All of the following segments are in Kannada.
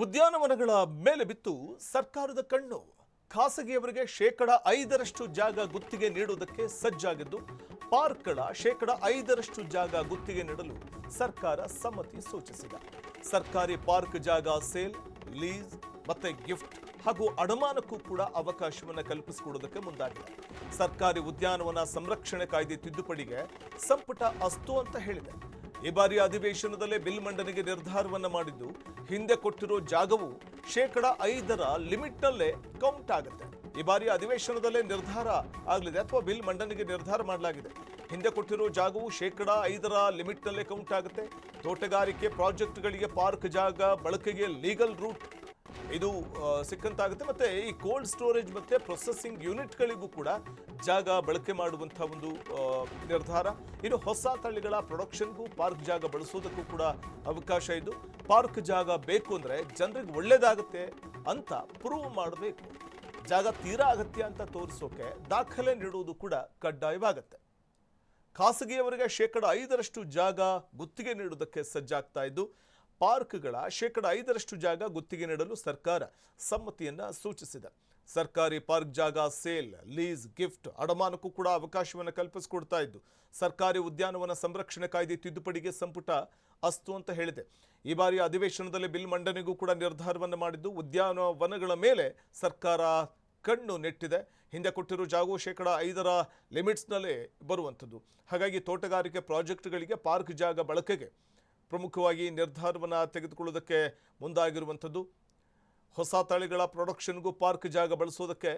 ಉದ್ಯಾನವನಗಳ ಮೇಲೆ ಬಿತ್ತು ಸರ್ಕಾರದ ಕಣ್ಣು. ಖಾಸಗಿಯವರಿಗೆ 5% ಜಾಗ ಗುತ್ತಿಗೆ ನೀಡುವುದಕ್ಕೆ ಸಜ್ಜಾಗಿದ್ದು, ಪಾರ್ಕ್ಗಳ 5% ಜಾಗ ಗುತ್ತಿಗೆ ನೀಡಲು ಸರ್ಕಾರ ಸಮ್ಮತಿ ಸೂಚಿಸಿದೆ. ಸರ್ಕಾರಿ ಪಾರ್ಕ್ ಜಾಗ ಸೇಲ್, ಲೀಸ್ ಮತ್ತೆ ಗಿಫ್ಟ್ ಹಾಗೂ ಅಡಮಾನಕ್ಕೂ ಕೂಡ ಅವಕಾಶವನ್ನು ಕಲ್ಪಿಸಿಕೊಡುವುದಕ್ಕೆ ಮುಂದಾಗಿದೆ. ಸರ್ಕಾರಿ ಉದ್ಯಾನವನ ಸಂರಕ್ಷಣೆ ಕಾಯ್ದೆ ತಿದ್ದುಪಡಿಗೆ ಸಂಪುಟ ಅಸ್ತು ಅಂತ ಹೇಳಿದೆ. ಈ ಬಾರಿಯ ಅಧಿವೇಶನದಲ್ಲೇ ಬಿಲ್ ಮಂಡನೆಗೆ ನಿರ್ಧಾರವನ್ನ ಮಾಡಿದ್ದು, ಹಿಂದೆ ಕೊಟ್ಟಿರೋ ಜಾಗವು 5% ಲಿಮಿಟ್ನಲ್ಲೇ ಕೌಂಟ್ ಆಗುತ್ತೆ. ಈ ಬಾರಿಯ ಅಧಿವೇಶನದಲ್ಲೇ ನಿರ್ಧಾರ ಆಗಲಿದೆ ಅಥವಾ ಬಿಲ್ ಮಂಡನೆಗೆ ನಿರ್ಧಾರ ಮಾಡಲಾಗಿದೆ. ಹಿಂದೆ ಕೊಟ್ಟಿರೋ ಜಾಗವು 5% ಲಿಮಿಟ್ನಲ್ಲೇ ಕೌಂಟ್ ಆಗುತ್ತೆ. ತೋಟಗಾರಿಕೆ ಪ್ರಾಜೆಕ್ಟ್ಗಳಿಗೆ ಪಾರ್ಕ್ ಜಾಗ ಬಳಕೆಗೆ ಲೀಗಲ್ ರೂಟ್ ಇದು ಸಿಕ್ಕಂತಾಗುತ್ತೆ. ಮತ್ತೆ ಈ ಕೋಲ್ಡ್ ಸ್ಟೋರೇಜ್ ಮತ್ತೆ ಪ್ರೊಸೆಸಿಂಗ್ ಯೂನಿಟ್ಗಳಿಗೂ ಕೂಡ ಜಾಗ ಬಳಕೆ ಮಾಡುವಂತಹ ಒಂದು ನಿರ್ಧಾರ. ಇನ್ನು ಹೊಸ ತಳಿಗಳ ಪ್ರೊಡಕ್ಷನ್ಗೂ ಪಾರ್ಕ್ ಜಾಗ ಬಳಸೋದಕ್ಕೂ ಕೂಡ ಅವಕಾಶ ಇದ್ದು, ಪಾರ್ಕ್ ಜಾಗ ಬೇಕು ಅಂದ್ರೆ ಜನರಿಗೆ ಒಳ್ಳೇದಾಗುತ್ತೆ ಅಂತ ಪ್ರೂವ್ ಮಾಡಬೇಕು. ಜಾಗ ತೀರಾ ಅಗತ್ಯ ಅಂತ ತೋರಿಸೋಕೆ ದಾಖಲೆ ನೀಡುವುದು ಕೂಡ ಕಡ್ಡಾಯವಾಗುತ್ತೆ. ಖಾಸಗಿಯವರಿಗೆ 5% ಜಾಗ ಗುತ್ತಿಗೆ ನೀಡುವುದಕ್ಕೆ ಸಜ್ಜಾಗ್ತಾ ಇದ್ದು, ಪಾರ್ಕ್ಗಳ 5% ಜಾಗ ಗುತ್ತಿಗೆ ನೀಡಲು ಸರ್ಕಾರ ಸಮ್ಮತಿಯನ್ನ ಸೂಚಿಸಿದೆ. ಸರ್ಕಾರಿ ಪಾರ್ಕ್ ಜಾಗ ಸೇಲ್, ಲೀಸ್, ಗಿಫ್ಟ್, ಅಡಮಾನಕ್ಕೂ ಕೂಡ ಅವಕಾಶವನ್ನು ಕಲ್ಪಿಸಿಕೊಡ್ತಾ ಇದ್ದು, ಸರ್ಕಾರಿ ಉದ್ಯಾನವನ ಸಂರಕ್ಷಣೆ ಕಾಯ್ದೆ ತಿದ್ದುಪಡಿಗೆ ಸಂಪುಟ ಅಸ್ತು ಅಂತ ಹೇಳಿದೆ. ಈ ಬಾರಿಯ ಅಧಿವೇಶನದಲ್ಲಿ ಬಿಲ್ ಮಂಡನೆಗೂ ಕೂಡ ನಿರ್ಧಾರವನ್ನು ಮಾಡಿದ್ದು, ಉದ್ಯಾನವನಗಳ ಮೇಲೆ ಸರ್ಕಾರ ಕಣ್ಣು ನೆಟ್ಟಿದೆ. ಹಿಂದೆ ಕೊಟ್ಟಿರೋ ಜಾಗವು 5% ಲಿಮಿಟ್ಸ್ನಲ್ಲೇ ಬರುವಂಥದ್ದು. ಹಾಗಾಗಿ ತೋಟಗಾರಿಕೆ ಪ್ರಾಜೆಕ್ಟ್ಗಳಿಗೆ ಪಾರ್ಕ್ ಜಾಗ ಬಳಕೆಗೆ ಪ್ರಮುಖವಾಗಿ ನಿರ್ಧಾರವನ್ನು ತೆಗೆದುಕೊಳ್ಳುವುದಕ್ಕೆ ಮುಂದಾಗಿರುವಂಥದ್ದು. ಹೊಸ ತಳಿಗಳ ಪ್ರೊಡಕ್ಷನ್ಗೂ ಪಾರ್ಕ್ ಜಾಗ ಬಳಸೋದಕ್ಕೆ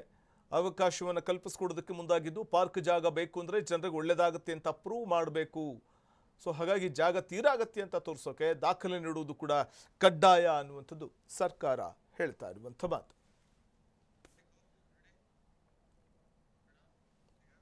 ಅವಕಾಶವನ್ನು ಕಲ್ಪಿಸಿಕೊಡೋದಕ್ಕೆ ಮುಂದಾಗಿದ್ದು, ಪಾರ್ಕ್ ಜಾಗ ಬೇಕು ಅಂದರೆ ಜನರಿಗೆ ಒಳ್ಳೆಯದಾಗುತ್ತೆ ಅಂತ ಪ್ರೂವ್ ಮಾಡಬೇಕು. ಸೊ ಹಾಗಾಗಿ ಜಾಗ ತೀರಾ ಅಗತ್ಯ ಅಂತ ತೋರಿಸೋಕೆ ದಾಖಲೆ ನೀಡುವುದು ಕೂಡ ಕಡ್ಡಾಯ ಅನ್ನುವಂಥದ್ದು ಸರ್ಕಾರ ಹೇಳ್ತಾ ಇರುವಂಥ ಮಾತು.